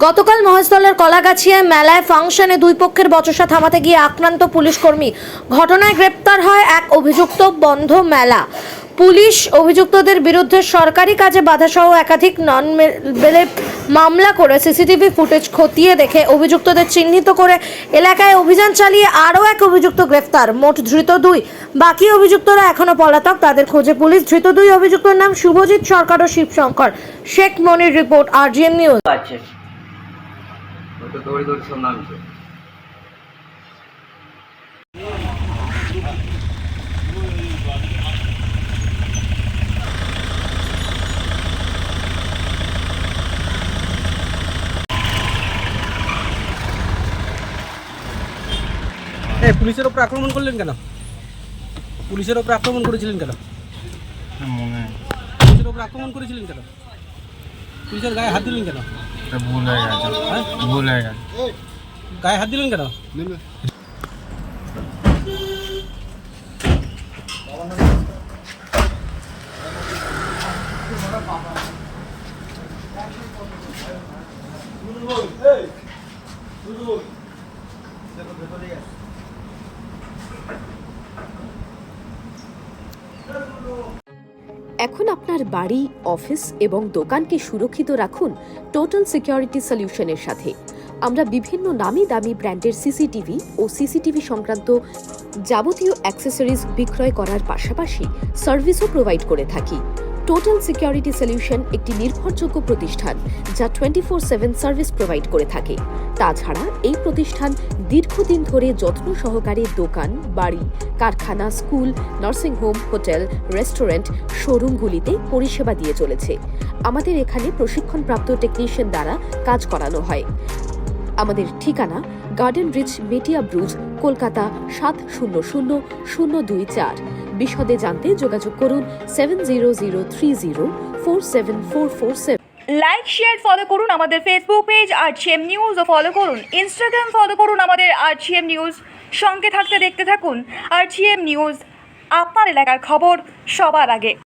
গতকাল মহেশতলার কলাগাছিয়ায় মেলায় ফাংশনে দুই পক্ষের বচসা থামাতে গিয়ে আক্রান্ত পুলিশ কর্মী। ঘটনায় গ্রেপ্তার হয় এক অভিযুক্ত। বন্ধ মেলা। পুলিশ অভিযুক্তদের বিরুদ্ধে সরকারি কাজে বাধাসহ একাধিক নন বেলে মামলা করে সিসিটিভি ফুটেজ খতিয়ে দেখে অভিযুক্তদের চিহ্নিত করে এলাকায় অভিযান চালিয়ে আরও এক অভিযুক্ত গ্রেফতার। মোট ধৃত দুই। বাকি অভিযুক্তরা এখনো পলাতক। তাদের খোঁজে পুলিশ। ধৃত দুই অভিযুক্তের নাম শুভজিৎ সরকার ও Shibshankar Sheikh Monir. Report RGM news. তো দৌড়ি দৌড়ি সব নামছে। পুলিশের ওপর আক্রমণ করলেন কেন? পুলিশের ওপর আক্রমণ করেছিলেন কেন? পুলিশের ওপর আক্রমণ করেছিলেন কেন? পুলিশের গায়ে হাত দিলেন কেন? ভুল হয়ে গেছে, ভুল হয়ে গেছে। গায়ে হাত দিলেন কেন? এখন আপনার বাড়ি, অফিস এবং দোকানকে সুরক্ষিত রাখুন টোটাল সিকিউরিটি সলিউশনের সাথে। আমরা বিভিন্ন নামি দামি ব্র্যান্ডের সিসিটিভি ও সিসিটিভি সংক্রান্ত যাবতীয় অ্যাক্সেসরিজ বিক্রয় করার পাশাপাশি সার্ভিসও প্রোভাইড করে থাকি। টোটাল সিকিউরিটি সলিউশন একটি নির্ভরযোগ্য প্রতিষ্ঠান যা 24/7 সার্ভিস প্রোভাইড করে থাকে। তাছাড়া এই প্রতিষ্ঠান দীর্ঘদিন ধরে যত্ন সহকারে দোকান, বাড়ি, কারখানা, স্কুল, নার্সিংহোম, হোটেল, রেস্টুরেন্ট, শোরুমগুলিতে পরিষেবা দিয়ে চলেছে। আমাদের এখানে প্রশিক্ষণপ্রাপ্ত টেকনিশিয়ান দ্বারা কাজ করানো হয়। আমাদের ঠিকানা গার্ডেন রিচ, মেটিয়া ব্রুজ, কলকাতা 700024। বিশদে জানতে যোগাযোগ করুন 7003047447। লাইক, শেয়ার, ফলো করুন আমাদের ফেসবুক পেজ RGM নিউজ ও ফলো করুন ইনস্টাগ্রাম, ফলো করুন আমাদের RGM নিউজ। সঙ্গে থাকতে দেখতে থাকুন RGM নিউজ, আপনার এলাকার খবর সবার আগে।